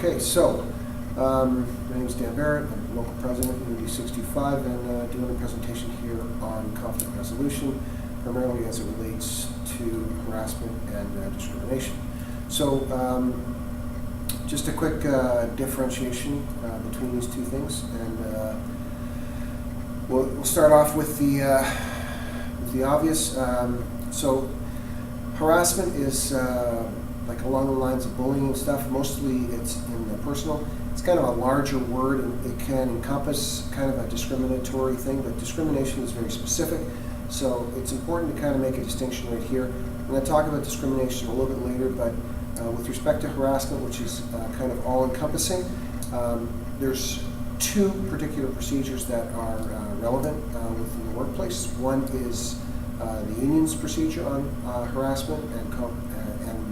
Okay, so my name is Dan Barrett. I'm local president of Unity 65 and doing a presentation here on conflict resolution, primarily as it relates to harassment and discrimination. So just a quick differentiation between these two things, and we'll start off with the obvious. So harassment is like along the lines of bullying and stuff. Mostly it's in the personal. It's kind of a larger word, and it can encompass kind of a discriminatory thing, but discrimination is very specific. So it's important to kind of make a distinction right here. I'm going to talk about discrimination a little bit later, but with respect to harassment, which is kind of all-encompassing, there's two particular procedures that are relevant within the workplace. One is the union's procedure on harassment and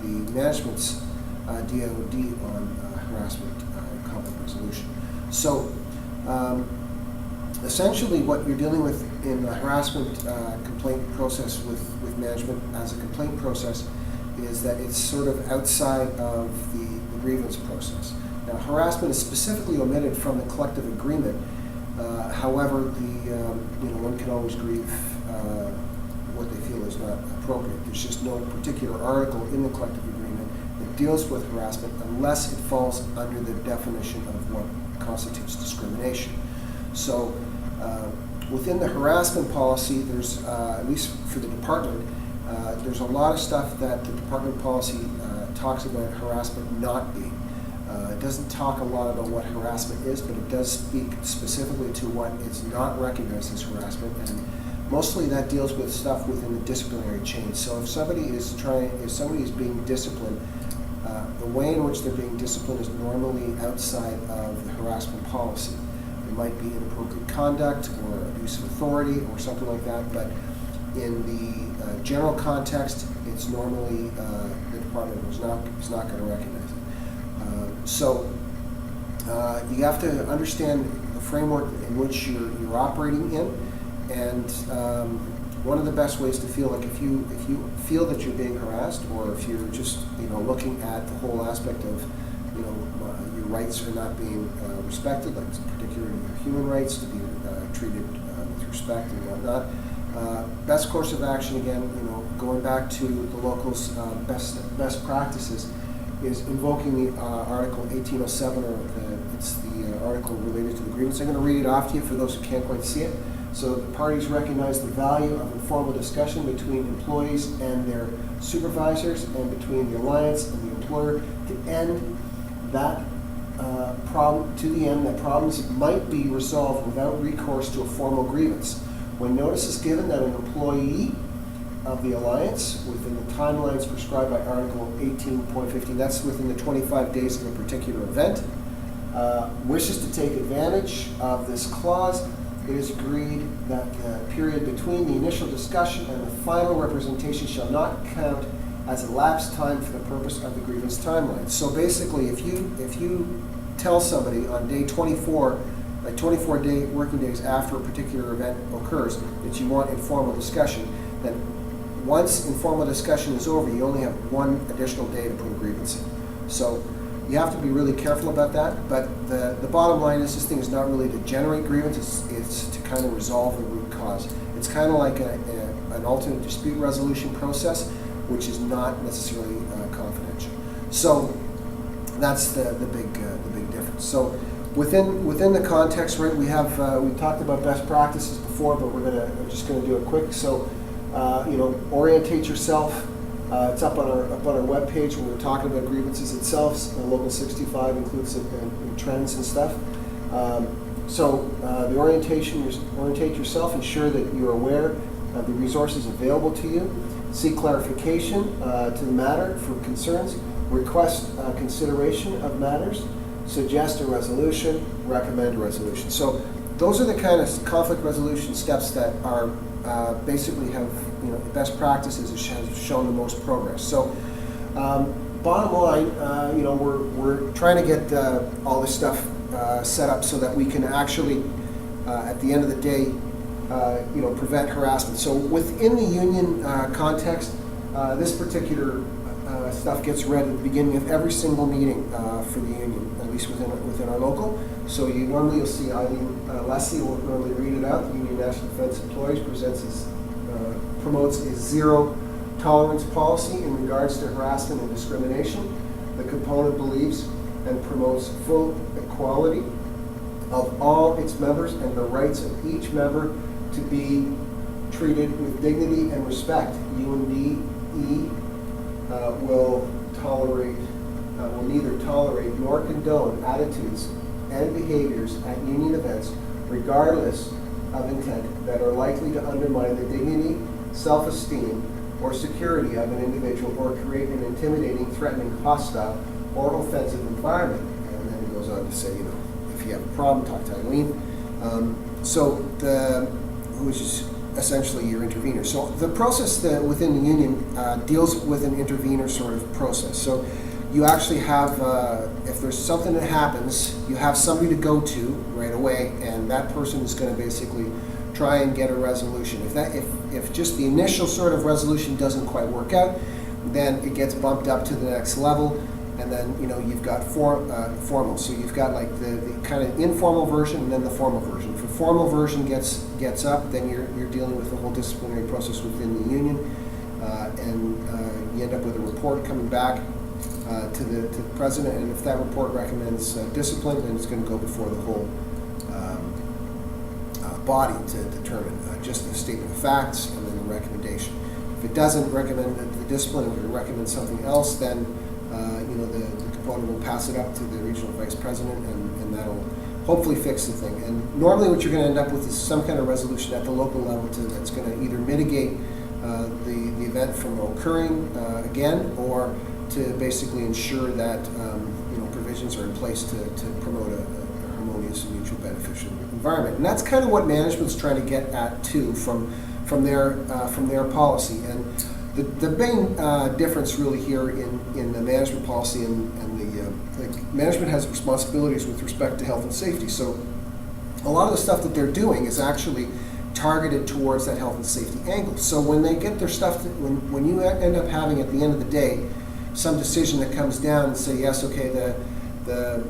the management's DOD on harassment and conflict resolution. So essentially what you're dealing with in the harassment complaint process with management as a complaint process is that it's sort of outside of the grievance process. Now, harassment is specifically omitted from the collective agreement. However, one can always grieve what they feel is not appropriate. There's just no particular article in the collective agreement that deals with harassment unless it falls under the definition of what constitutes discrimination. So within the harassment policy, there's, at least for the department, there's a lot of stuff that the department policy talks about harassment not being. It doesn't talk a lot about what harassment is, but it does speak specifically to what is not recognized as harassment, and mostly that deals with stuff within the disciplinary chain. So if somebody is being disciplined, the way in which they're being disciplined is normally outside of the harassment policy. It might be inappropriate conduct or abuse of authority or something like that, but in the general context, it's normally the department is not going to recognize it. So you have to understand the framework in which you're operating in. And one of the best ways to feel, like if you feel that you're being harassed, or if you're just looking at the whole aspect of your rights are not being respected, like particularly your human rights to be treated with respect and whatnot. Best course of action, again, going back to the locals' best practices, is invoking the Article 1807, or it's the article related to the grievance. I'm going to read it off to you for those who can't quite see it. So the parties recognize the value of informal discussion between employees and their supervisors, and between the alliance and the employer, to end that problem. To the end that problems might be resolved without recourse to a formal grievance. When notice is given that an employee of the alliance, within the timelines prescribed by Article 18.15, that's within the 25 days of a particular event, wishes to take advantage of this clause, it is agreed that the period between the initial discussion and the final representation shall not count as elapsed time for the purpose of the grievance timeline. So basically, if you tell somebody on day 24, like 24 working days after a particular event occurs, that you want informal discussion, then once informal discussion is over, you only have one additional day to put a grievance in. So you have to be really careful about that, but the bottom line is this thing is not really to generate grievance, it's to kind of resolve the root cause. It's kind of like an alternate dispute resolution process, which is not necessarily confidential. So that's the big difference. So within the context, right, we talked about best practices before, but we're just gonna do it quick. So orientate yourself. It's up on our webpage when we're talking about grievances itself. Local 65 includes trends and stuff. The orientate yourself. Ensure that you're aware of the resources available to you. Seek clarification to the matter for concerns. Request consideration of matters. Suggest a resolution. Recommend a resolution. So those are the kind of conflict resolution steps that are basically have best practices has shown the most progress. So bottom line, we're trying to get all this stuff set up so that we can actually at the end of the day prevent harassment. So within the union context, this particular stuff gets read at the beginning of every single meeting for the union, at least within our local. So you'll see Eileen Leslie will normally read it out. The Union National Defence Employees promotes a zero tolerance policy in regards to harassment and discrimination. The component believes and promotes full equality of all its members and the rights of each member to be treated with dignity and respect. UNDE will neither tolerate nor condone attitudes and behaviors at union events, regardless of intent, that are likely to undermine the dignity, self-esteem, or security of an individual or create an intimidating, threatening, hostile, or offensive environment. And then it goes on to say, if you have a problem, talk to Eileen. Which is essentially your intervener. So the process within the union deals with an intervener sort of process. So you actually have, if there's something that happens, you have somebody to go to right away, and that person is going to basically try and get a resolution. If just the initial sort of resolution doesn't quite work out, then it gets bumped up to the next level, and then you've got formal. So you've got like the kind of informal version and then the formal version. If the formal version gets up, then you're dealing with the whole disciplinary process within the union, and you end up with a report coming back to the president, and if that report recommends discipline, then it's going to go before the whole body to determine just the statement of facts and then the recommendation. If it doesn't recommend the discipline, if it recommends something else, then the component will pass it up to the regional vice president, and that'll hopefully fix the thing. And normally what you're going to end up with is some kind of resolution at the local level that's going to either mitigate the event from occurring again, or to basically ensure that provisions are in place to promote a harmonious and mutual beneficial environment. And that's kind of what management's trying to get at too from their policy. And the main difference really here in the management policy and the management has responsibilities with respect to health and safety. So a lot of the stuff that they're doing is actually targeted towards that health and safety angle. So when they get their stuff, when you end up having at the end of the day some decision that comes down and say, yes, okay, the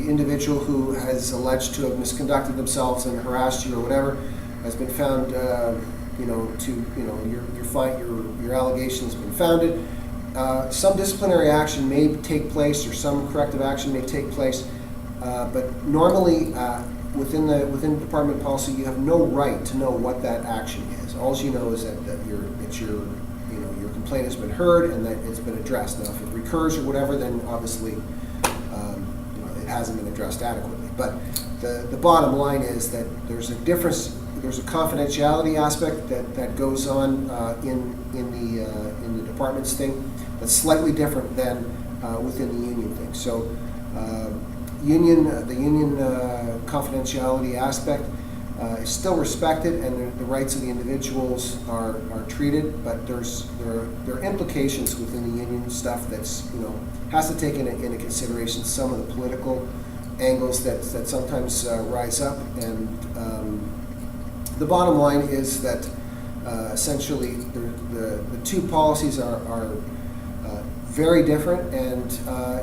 individual who has alleged to have misconducted themselves and harassed you or whatever has been found, your allegation has been founded. Some disciplinary action may take place, or some corrective action may take place, but normally within department policy, you have no right to know what that action is. All you know is that your complaint has been heard and that it's been addressed. Now, if it recurs or whatever, then obviously it hasn't been addressed adequately. But the bottom line is that there's a difference. There's a confidentiality aspect that goes on in the department's thing that's slightly different than within the union thing. So the union confidentiality aspect is still respected, and the rights of the individuals are treated, but there are implications within the union stuff that's has to take into consideration some of the political angles that sometimes rise up. And the bottom line is that essentially the two policies are very different, and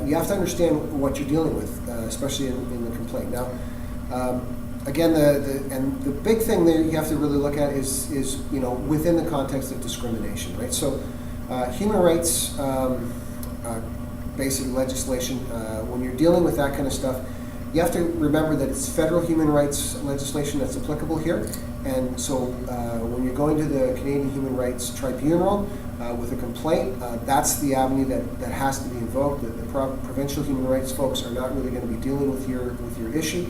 you have to understand what you're dealing with, especially in the complaint. Now, again, the big thing that you have to really look at is within the context of discrimination, right? So, human rights, basic legislation. When you're dealing with that kind of stuff, you have to remember that it's federal human rights legislation that's applicable here. And so when you're going to the Canadian Human Rights Tribunal with a complaint, that's the avenue that has to be invoked. The provincial human rights folks are not really going to be dealing with your issue.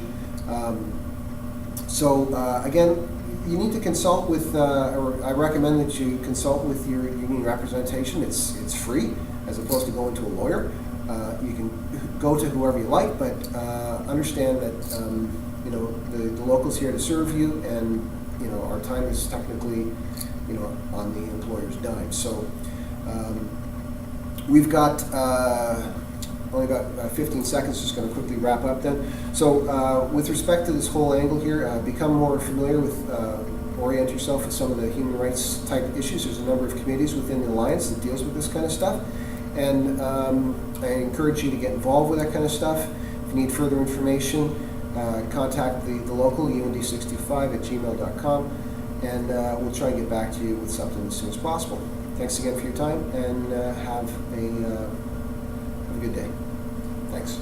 Again, you need to consult with, or I recommend that you consult with your union representation. It's free, as opposed to going to a lawyer. You can go to whoever you like, but understand that the local's here to serve you, and our time is technically on the employer's dime. So we've got only got 15 seconds. Just going to quickly wrap up then. So with respect to this whole angle here, become more familiar with, orient yourself with some of the human rights type issues. There's a number of committees within the Alliance that deals with this kind of stuff. And I encourage you to get involved with that kind of stuff. If you need further information, contact the local und65@gmail.com, and we'll try and get back to you with something as soon as possible. Thanks again for your time, and have a good day. Thanks.